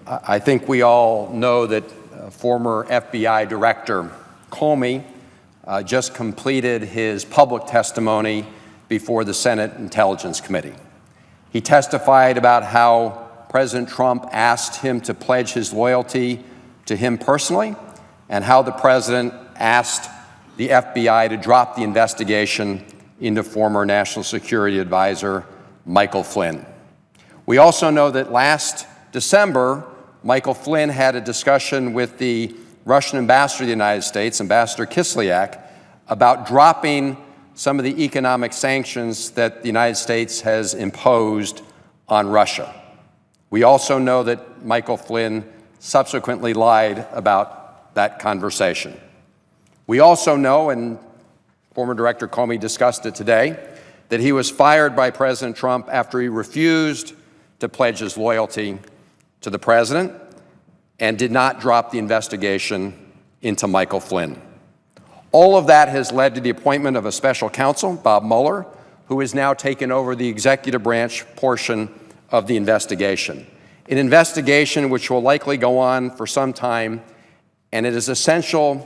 I think we all know that former FBI Director Comey just completed his public testimony before the Senate Intelligence Committee. He testified about how President Trump asked him to pledge his loyalty to him personally, and how the president asked the FBI to drop the investigation into former National Security Advisor Michael Flynn. We also know that last December, Michael Flynn had a discussion with the Russian ambassador to the United States, Ambassador Kislyak, about dropping some of the economic sanctions that the United States has imposed on Russia. We also know that Michael Flynn subsequently lied about that conversation. We also know, and former Director Comey discussed it today, that he was fired by President Trump after he refused to pledge his loyalty to the president and did not drop the investigation into Michael Flynn. All of that has led to the appointment of a special counsel, Bob Mueller, who has now taken over the executive branch portion of the investigation. An investigation which will likely go on for some time, and it is essential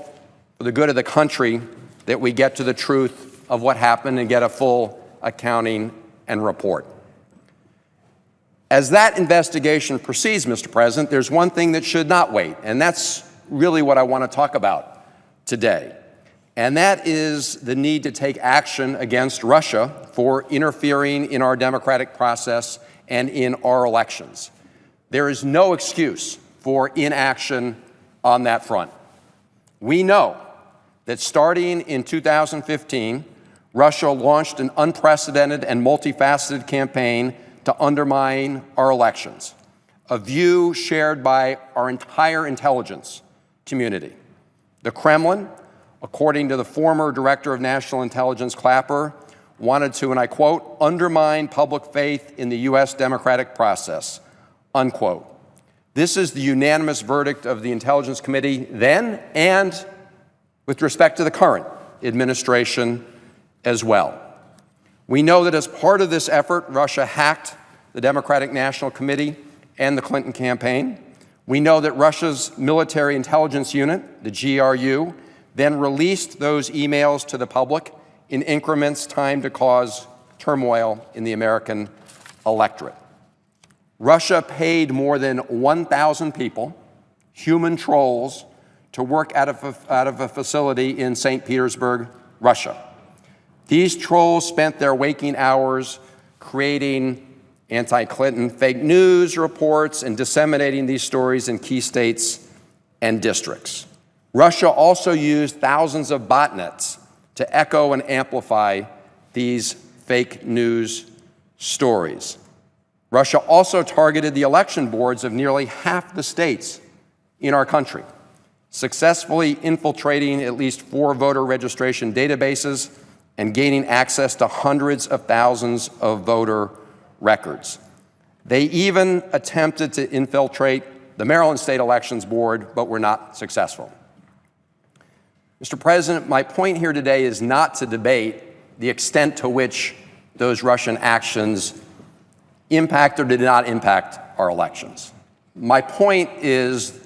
for the good of the country that we get to the truth of what happened and get a full accounting and report. As that investigation proceeds, Mr. President, there's one thing that should not wait, and that's really what I want to talk about today. And that is the need to take action against Russia for interfering in our democratic process and in our elections. There is no excuse for inaction on that front. We know that starting in 2015, Russia launched an unprecedented and multifaceted campaign to undermine our elections, a view shared by our entire intelligence community. The Kremlin, according to the former Director of National Intelligence Clapper, wanted to, and I quote, undermine public faith in the U.S. democratic process, unquote. This is the unanimous verdict of the Intelligence Committee then, and with respect to the current administration as well. We know that as part of this effort, Russia hacked the Democratic National Committee and the Clinton campaign. We know that Russia's military intelligence unit, the GRU, then released those emails to the public in increments timed to cause turmoil in the American electorate. Russia paid more than 1,000 people, human trolls, to work out of a facility in St. Petersburg, Russia. These trolls spent their waking hours creating anti-Clinton fake news reports and disseminating these stories in key states and districts. Russia also used thousands of botnets to echo and amplify these fake news stories. Russia also targeted the election boards of nearly half the states in our country, successfully infiltrating at least 4 voter registration databases and gaining access to hundreds of thousands of voter records. They even attempted to infiltrate the Maryland State Elections Board, but were not successful. Mr. President, my point here today is not to debate the extent to which those Russian actions impact or did not impact our elections. My point is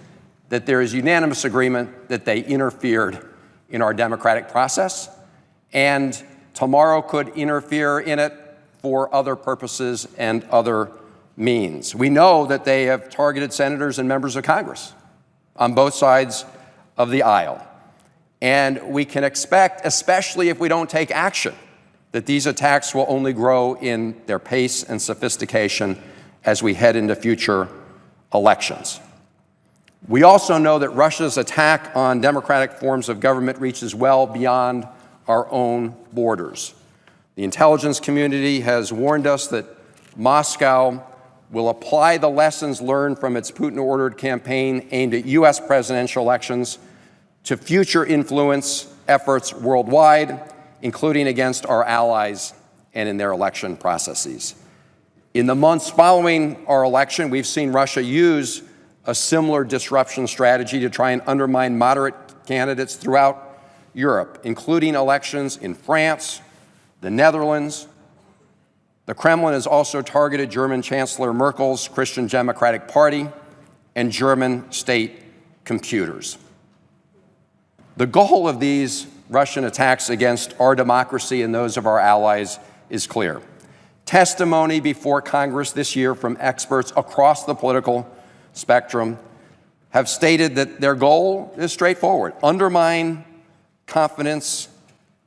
that there is unanimous agreement that they interfered in our democratic process, and tomorrow could interfere in it for other purposes and other means. We know that they have targeted senators and members of Congress on both sides of the aisle. And we can expect, especially if we don't take action, that these attacks will only grow in their pace and sophistication as we head into future elections. We also know that Russia's attack on democratic forms of government reaches well beyond our own borders. The intelligence community has warned us that Moscow will apply the lessons learned from its Putin-ordered campaign aimed at U.S. presidential elections to future influence efforts worldwide, including against our allies and in their election processes. In the months following our election, we've seen Russia use a similar disruption strategy to try and undermine moderate candidates throughout Europe, including elections in France, the Netherlands. The Kremlin has also targeted German Chancellor Merkel's Christian Democratic Party and German state computers. The goal of these Russian attacks against our democracy and those of our allies is clear. Testimony before Congress this year from experts across the political spectrum have stated that their goal is straightforward: undermine confidence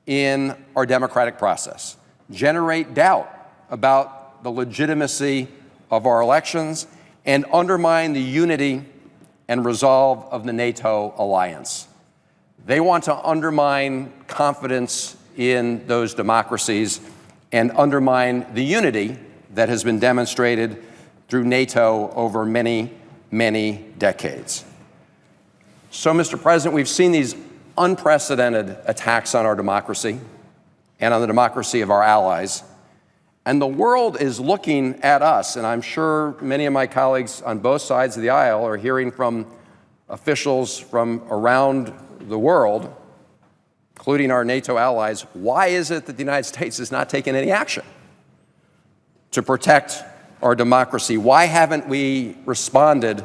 in our democratic process, generate doubt about the legitimacy of our elections, and undermine the unity and resolve of the NATO alliance. They want to undermine confidence in those democracies and undermine the unity that has been demonstrated through NATO over many, many decades. So, Mr. President, we've seen these unprecedented attacks on our democracy and on the democracy of our allies. And the world is looking at us, and I'm sure many of my colleagues on both sides of the aisle are hearing from officials from around the world, including our NATO allies. Why is it that the United States is not taking any action to protect our democracy? Why haven't we responded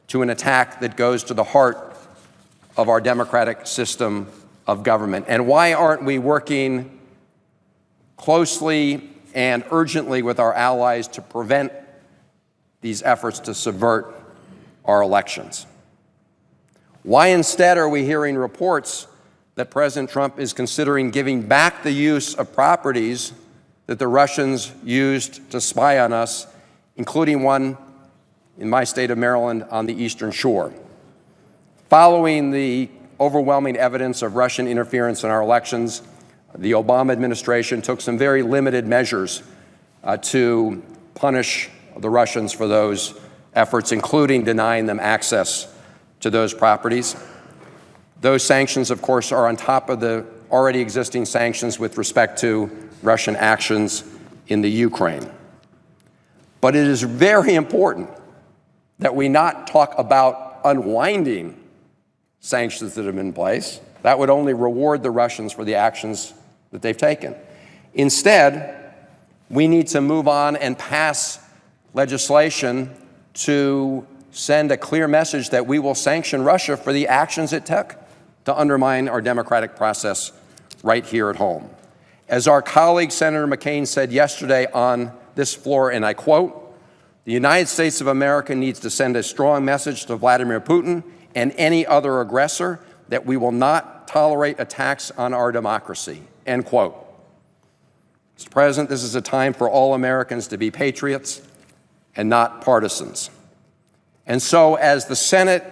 to an attack that goes to the heart of our democratic system of government? And why aren't we working closely and urgently with our allies to prevent these efforts to subvert our elections? Why instead are we hearing reports that President Trump is considering giving back the use of properties that the Russians used to spy on us, including one in my state of Maryland on the Eastern Shore? Following the overwhelming evidence of Russian interference in our elections, the Obama administration took some very limited measures to punish the Russians for those efforts, including denying them access to those properties. Those sanctions, of course, are on top of the already existing sanctions with respect to Russian actions in the Ukraine. But it is very important that we not talk about unwinding sanctions that have been in place. That would only reward the Russians for the actions that they've taken. Instead, we need to move on and pass legislation to send a clear message that we will sanction Russia for the actions it took to undermine our democratic process right here at home. As our colleague Senator McCain said yesterday on this floor, and I quote, "The United States of America needs to send a strong message to Vladimir Putin and any other aggressor that we will not tolerate attacks on our democracy," end quote. Mr. President, this is a time for all Americans to be patriots and not partisans. And so, as the Senate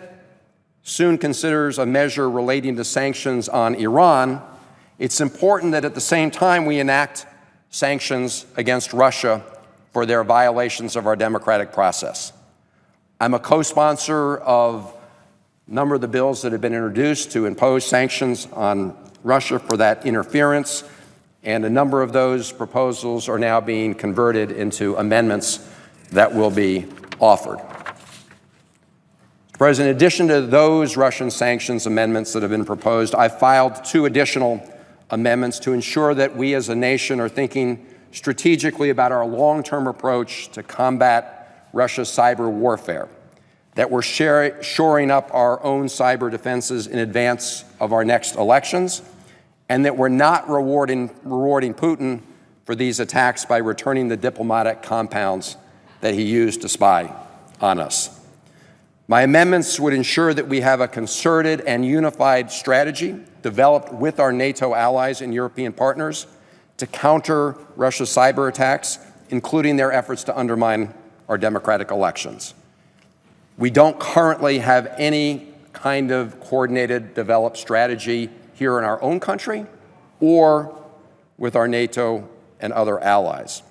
soon considers a measure relating to sanctions on Iran, it's important that at the same time we enact sanctions against Russia for their violations of our democratic process. I'm a co-sponsor of a number of the bills that have been introduced to impose sanctions on Russia for that interference, and a number of those proposals are now being converted into amendments that will be offered. President, in addition to those Russian sanctions amendments that have been proposed, I filed 2 additional amendments to ensure that we as a nation are thinking strategically about our long-term approach to combat Russia's cyber warfare, that we're shoring up our own cyber defenses in advance of our next elections, and that we're not rewarding Putin for these attacks by returning the diplomatic compounds that he used to spy on us. My amendments would ensure that we have a concerted and unified strategy developed with our NATO allies and European partners to counter Russia's cyber attacks, including their efforts to undermine our democratic elections. We don't currently have any kind of coordinated, developed strategy here in our own country or with our NATO and other allies.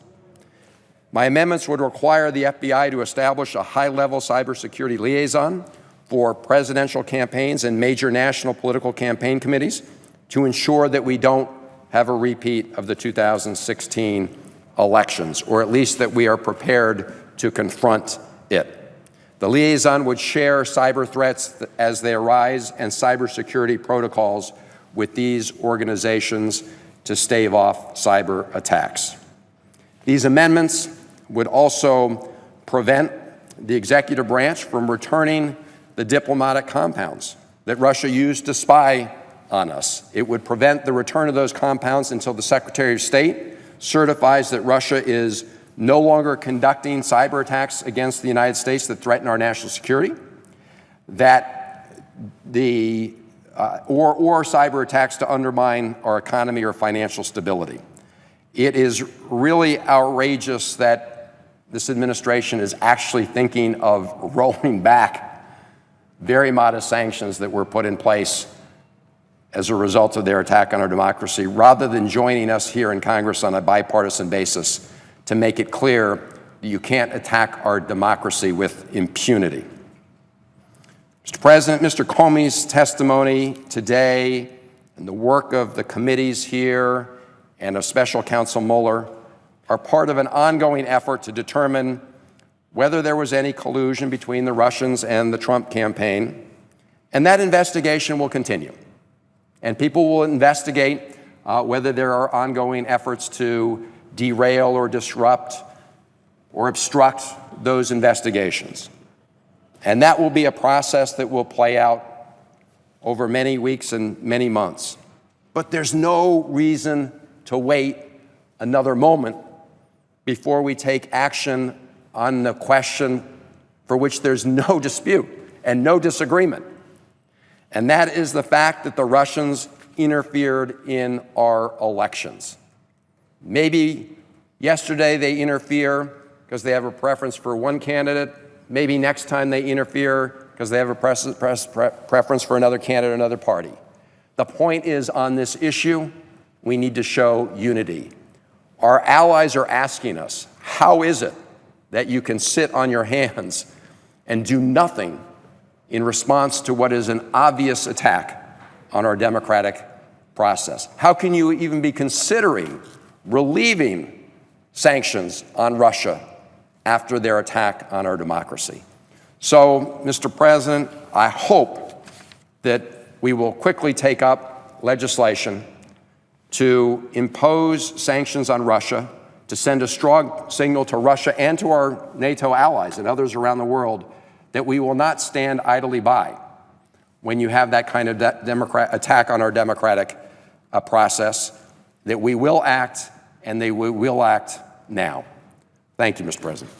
My amendments would require the FBI to establish a high-level cybersecurity liaison for presidential campaigns and major national political campaign committees to ensure that we don't have a repeat of the 2016 elections, or at least that we are prepared to confront it. The liaison would share cyber threats as they arise and cybersecurity protocols with these organizations to stave off cyber attacks. These amendments would also prevent the executive branch from returning the diplomatic compounds that Russia used to spy on us. It would prevent the return of those compounds until the Secretary of State certifies that Russia is no longer conducting cyber attacks against the United States that threaten our national security, that or cyber attacks to undermine our economy or financial stability. It is really outrageous that this administration is actually thinking of rolling back very modest sanctions that were put in place as a result of their attack on our democracy, rather than joining us here in Congress on a bipartisan basis to make it clear that you can't attack our democracy with impunity. Mr. President, Mr. Comey's testimony today and the work of the committees here and of Special Counsel Mueller are part of an ongoing effort to determine whether there was any collusion between the Russians and the Trump campaign, and that investigation will continue. And people will investigate whether there are ongoing efforts to derail or disrupt or obstruct those investigations. And that will be a process that will play out over many weeks and many months. But there's no reason to wait another moment before we take action on the question for which there's no dispute and no disagreement. And that is the fact that the Russians interfered in our elections. Maybe yesterday they interfere because they have a preference for one candidate. Maybe next time they interfere because they have a preference for another candidate or another party. The point is, on this issue, we need to show unity. Our allies are asking us, how is it that you can sit on your hands and do nothing in response to what is an obvious attack on our democratic process? How can you even be considering relieving sanctions on Russia after their attack on our democracy? So, Mr. President, I hope that we will quickly take up legislation to impose sanctions on Russia, to send a strong signal to Russia and to our NATO allies and others around the world that we will not stand idly by when you have that kind of attack on our democratic process, that we will act, and we will act now. Thank you, Mr. President.